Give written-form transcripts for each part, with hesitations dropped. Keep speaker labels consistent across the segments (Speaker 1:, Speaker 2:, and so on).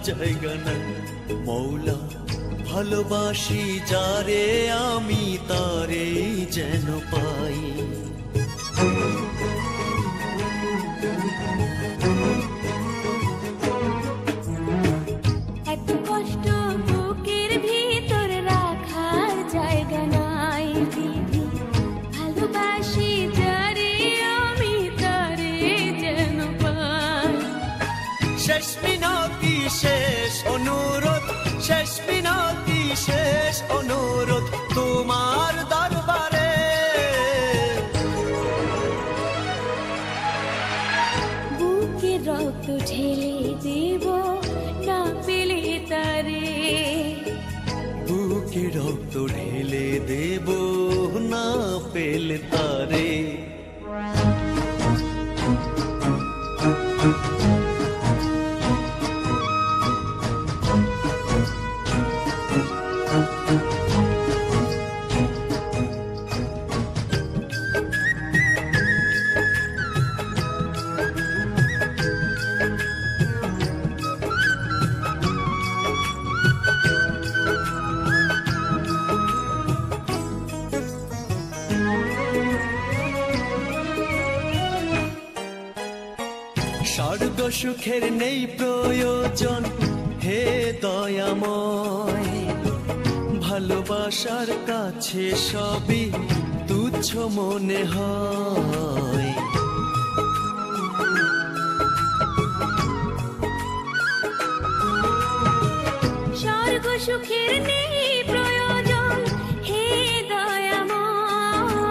Speaker 1: জায়গা নাই। মৌলা ভালোবাসি যারে আমি তারে যেন পাই।
Speaker 2: এত কষ্ট বুকের ভিতর রাখার জায়গা নাই দিদি, ভালোবাসি যারে আমি তারে যেন পাই।
Speaker 1: শেষ মিনতি শেষ অনুরোধ, শেষ মিনতি শেষ অনুরোধ তোমার দরবারে।
Speaker 2: বুকে রক্ত ঢেলে দেব না পেলে তারে,
Speaker 1: বুকে রক্ত ঢেলে দেব না পেলে তারে। স্বর্গ সুখের নেই প্রয়োজন হে দয়াময়, ভালোবাসার কাছে সবই তুচ্ছ মনে হয়।
Speaker 2: স্বর্গ সুখের নেই প্রয়োজন হে দয়াময়,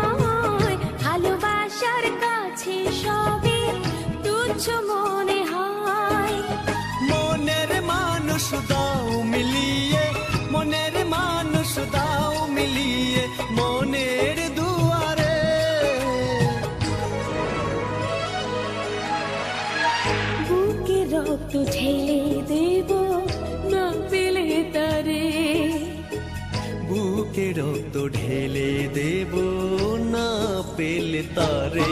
Speaker 2: ভালোবাসার কাছে সবই তুচ্ছ মনে হয়।
Speaker 1: মনের মানুষ দাও মিলিয়ে, মনের মানুষ দাও মিলিয়ে মনের দুয়ারে।
Speaker 2: বুকে রক্ত ঢেলে দেব না পেলে তারে,
Speaker 1: বুকে রক্ত ঢেলে দেব না পেলে তারে।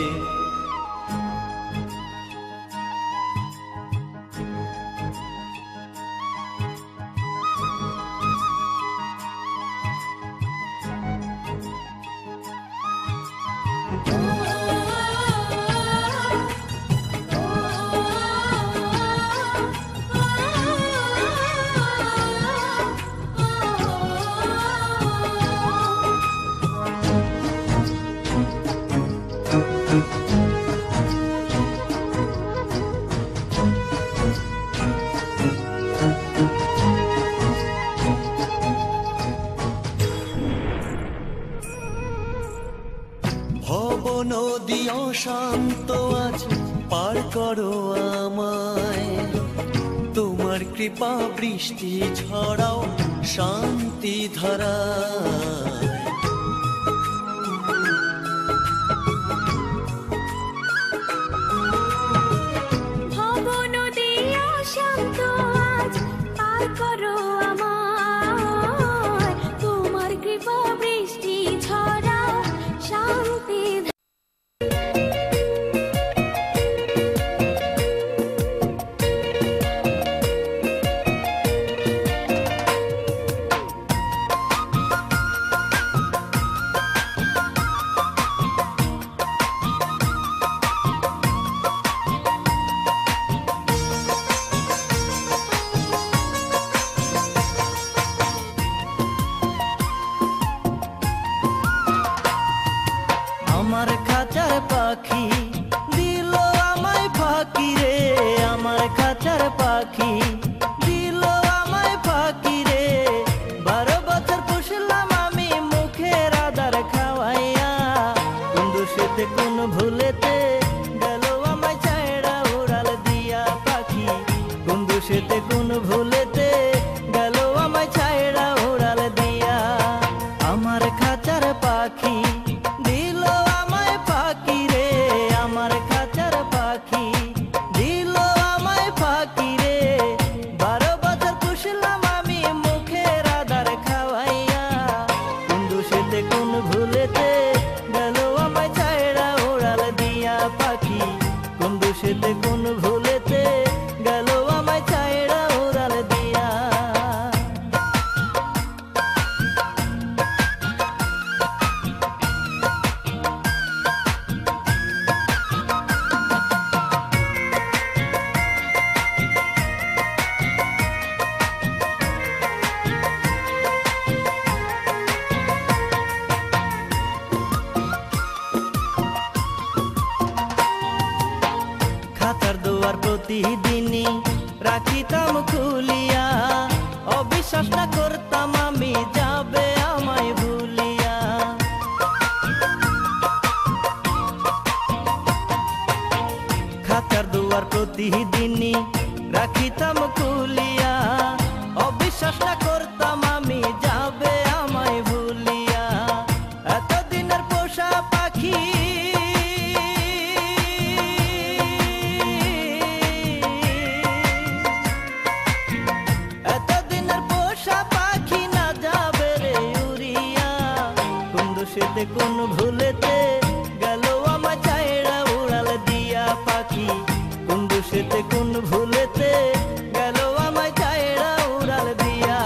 Speaker 1: ভব নদী অশান্ত আজ পার করো আমায়, তোমার কৃপা বৃষ্টি ঝরাও শান্তি ধারায়।
Speaker 2: ভব নদী অশান্ত আজ পার করো আমায়, তোমার কৃপা বৃষ্টি ঝরাও শান্তি।
Speaker 3: আমার খাঁচার পাখি দিল আমায় ফাঁকি রে, আমার খাঁচার পাখি দিল আমায় ফাঁকি রে। 12 বছর পুষলাম আমি মুখের আদার খাওয়াইয়া, কোন দোষেতে কোন ভুলেতে গেল আমায় ছায়ড়া উড়াল দিয়া পাখি, কোন দোষেতে কোন ভুলেতে গেল আমায় ছায়ড়া উড়াল দিয়া। আমার খাঁচার পাখি দিল আমায় ফাঁকি রে, আমার খাঁচার পাখি দিল আমায় ফাঁকি রে। 12 বছর পুষলাম আমি মুখের আদার খাওয়াইয়া, কোন দোষেতে কোন ভুলেতে গেল আমায় ছায়ড়া উড়াল দিয়া পাখি, কোন দোষেতে কোন ভুলেতে গেল আমায় ছায়ড়া উড়াল দুয়ার প্রতিদিনই রাখিতাম খুলিয়া, অবিশ্বাস না করতাম আমি যাবে আমায় ভুলিয়া। খাতার দুয়ার প্রতিদিনই রাখিতাম খুলিয়া, অবিশ্বাস না করতাম আমি যাবে আমায় ভুলিয়া। এতদিনের পোষা পাখি কোন ভুলেতে গেল আমার চাইড়া উড়াল দিয়া পাখি, কোন দোষেতে কোন ভুলেতে গেল আমার চাইড়া উড়াল দিয়া।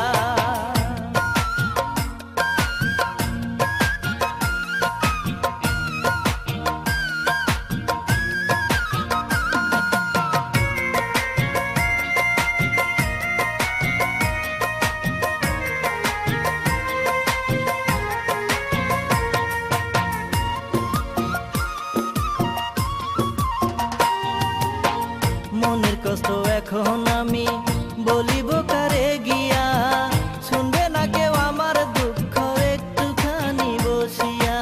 Speaker 3: মনের কষ্ট এখন আমি বলিব কারে গিয়া, শুনবে না কেউ আমার দুঃখ একটুখানি বসিয়া।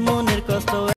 Speaker 3: মনের কষ্ট